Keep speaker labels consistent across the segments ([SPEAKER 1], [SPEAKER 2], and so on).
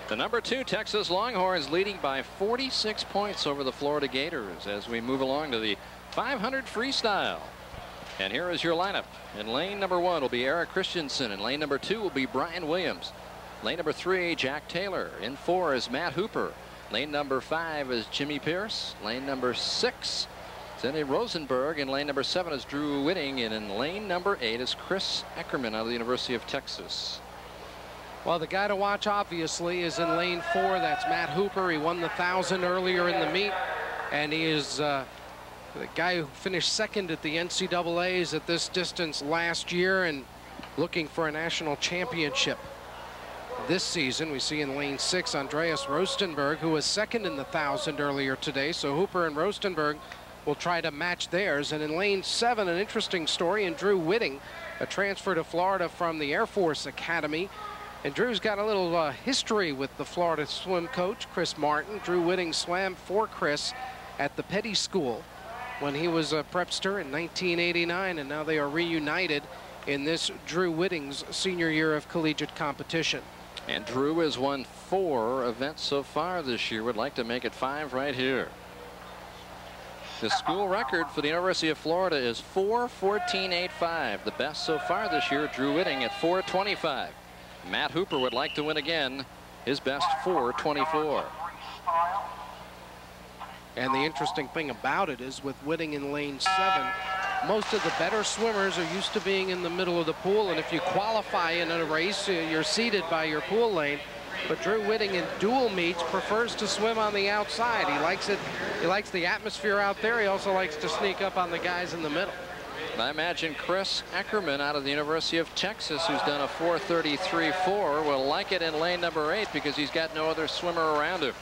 [SPEAKER 1] The number 2 Texas Longhorns leading by 46 points over the Florida Gators as we move along to the 500 freestyle. And here is your lineup. In lane number 1 will be Eric Christensen. In lane number 2 will be Brian Williams. Lane number 3, Jack Taylor. In 4 is Matt Hooper. Lane number 5 is Jimmy Pierce. Lane number 6, Cindy Rosenberg. In lane number 7 is Drew Whitting. And in lane number 8 is Chris Eckerman out of the University of Texas.
[SPEAKER 2] Well, the guy to watch, obviously, is in lane 4. That's Matt Hooper. He won the 1,000 earlier in the meet. And he is the guy who finished second at the NCAAs at this distance last year and looking for a national championship this season. We see in lane 6 Andreas Rostenberg, who was second in the 1,000 earlier today. So Hooper and Rostenberg will try to match theirs. And in lane 7, an interesting story in Drew Whitting, a transfer to Florida from the Air Force Academy. And Drew's got a little history with the Florida swim coach, Chris Martin. Drew Whitting swam for Chris at the Petty School when he was a prepster in 1989, and now they are reunited in this Drew Whitting's senior year of collegiate competition.
[SPEAKER 1] And Drew has won 4 events so far this year. Would like to make it 5 right here. The school record for the University of Florida is 4:14.85. The best so far this year, Drew Whitting at 4:25. Matt Hooper would like to win again, his best 4:24.
[SPEAKER 2] And the interesting thing about it is with Whitting in lane 7, most of the better swimmers are used to being in the middle of the pool, and if you qualify in a race, you're seated by your pool lane. But Drew Whitting in dual meets prefers to swim on the outside. He likes it. He likes the atmosphere out there. He also likes to sneak up on the guys in the middle.
[SPEAKER 1] I imagine Chris Eckerman out of the University of Texas, who's done a 4:33.4, will like it in lane number 8 because he's got no other swimmer around him.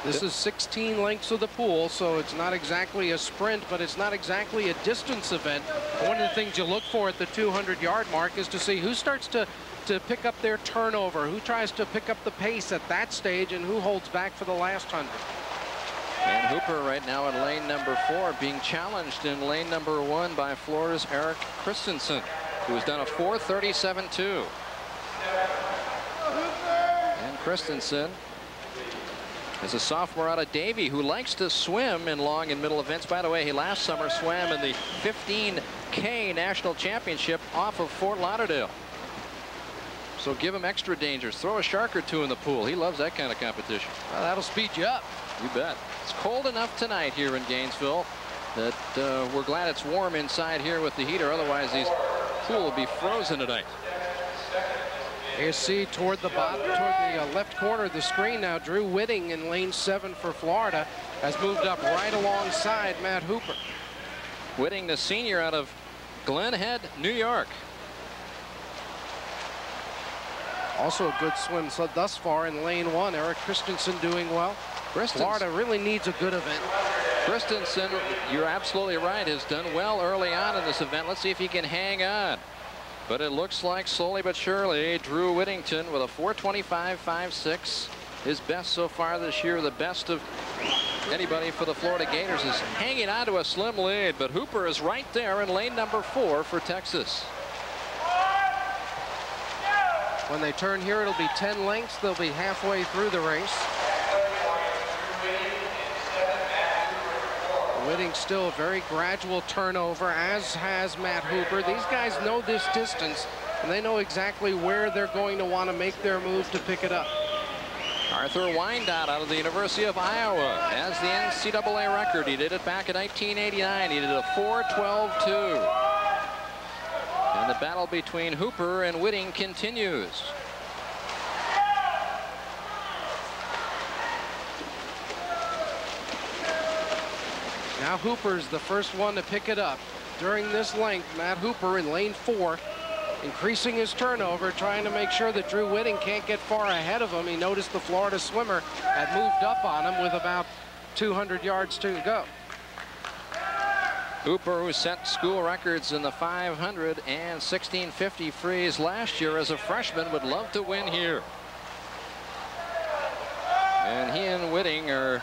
[SPEAKER 2] This is 16 lengths of the pool, so it's not exactly a sprint, but it's not exactly a distance event. One of the things you look for at the 200-yard mark is to see who starts to pick up their turnover, who tries to pick up the pace at that stage, and who holds back for the last 100.
[SPEAKER 1] And Hooper right now in lane number 4, being challenged in lane number 1 by Florida's Eric Christensen, who has done a 4:37.2. And Christensen is a sophomore out of Davie who likes to swim in long and middle events. By the way, he last summer swam in the 15K National Championship off of Fort Lauderdale. So give him extra dangers. Throw a shark or 2 in the pool. He loves that kind of competition.
[SPEAKER 2] Well, that'll speed you up.
[SPEAKER 1] You bet. It's cold enough tonight here in Gainesville that we're glad it's warm inside here with the heater. Otherwise, these pool will be frozen tonight.
[SPEAKER 2] You see toward the bottom, toward the left corner of the screen now, Drew Whitting in lane 7 for Florida has moved up right alongside Matt Hooper.
[SPEAKER 1] Whitting, the senior out of Glen Head, New York.
[SPEAKER 2] Also a good swim so thus far in lane 1. Eric Christensen doing well. Florida really needs a good event.
[SPEAKER 1] Christensen, you're absolutely right, has done well early on in this event. Let's see if he can hang on. But it looks like slowly but surely, Drew Whittington with a 4:25.56, his best so far this year, the best of anybody for the Florida Gators, is hanging on to a slim lead. But Hooper is right there in lane number 4 for Texas.
[SPEAKER 2] When they turn here, it'll be 10 lengths. They'll be halfway through the race. Whitting still a very gradual turnover, as has Matt Hooper. These guys know this distance, and they know exactly where they're going to want to make their move to pick it up.
[SPEAKER 1] Arthur Wyandotte out of the University of Iowa has the NCAA record. He did it back in 1989. He did a 4:12.2. And the battle between Hooper and Whitting continues.
[SPEAKER 2] Now Hooper's the first one to pick it up. During this length, Matt Hooper in lane 4, increasing his turnover, trying to make sure that Drew Whitting can't get far ahead of him. He noticed the Florida swimmer had moved up on him with about 200 yards to go.
[SPEAKER 1] Hooper, who set school records in the 500 and 1650 frees last year as a freshman, would love to win here. And he and Whitting are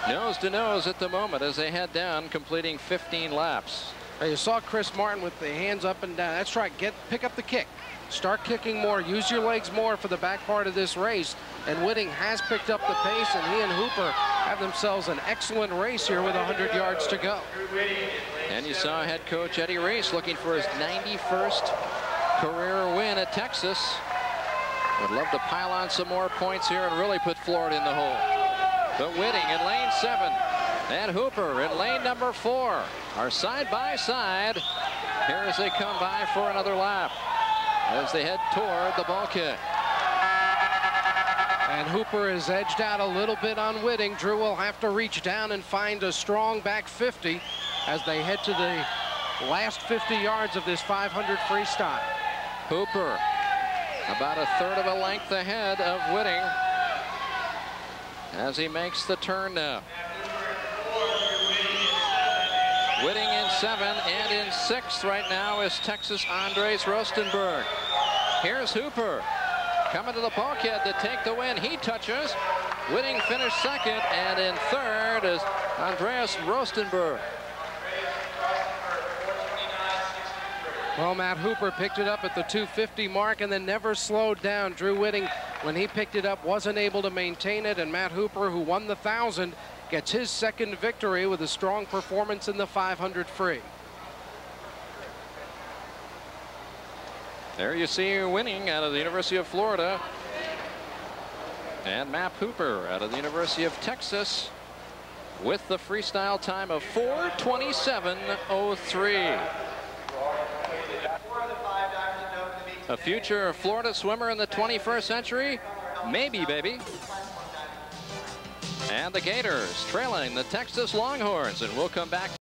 [SPEAKER 1] nose to nose at the moment as they head down, completing 15 laps.
[SPEAKER 2] You saw Chris Martin with the hands up and down. That's right. Pick up the kick. Start kicking more. Use your legs more for the back part of this race. And Whitting has picked up the pace, and he and Hooper have themselves an excellent race here with 100 yards to go.
[SPEAKER 1] And you saw head coach Eddie Reese looking for his 91st career win at Texas. Would love to pile on some more points here and really put Florida in the hole. But Whitting in lane 7 and Hooper in lane number 4 are side by side here as they come by for another lap as they head toward the bulkhead.
[SPEAKER 2] And Hooper is edged out a little bit on Whitting. Drew will have to reach down and find a strong back 50 as they head to the last 50 yards of this 500 freestyle.
[SPEAKER 1] Hooper about a third of a length ahead of Whitting as he makes the turn now. Whitting in 7th, and in 6th right now is Texas' Andres Rostenberg. Here's Hooper coming to the bulkhead to take the win. He touches. Whitting finished 2nd, and in 3rd is Andreas Rostenberg.
[SPEAKER 2] Well, Matt Hooper picked it up at the 250 mark and then never slowed down. Drew Whitting, when he picked it up, wasn't able to maintain it, and Matt Hooper, who won the 1,000, gets his 2nd victory with a strong performance in the 500 free.
[SPEAKER 1] There you see Whitting out of the University of Florida, and Matt Hooper out of the University of Texas with the freestyle time of 4:27:03. A future Florida swimmer in the 21st century? Maybe, baby. And the Gators trailing the Texas Longhorns, and we'll come back.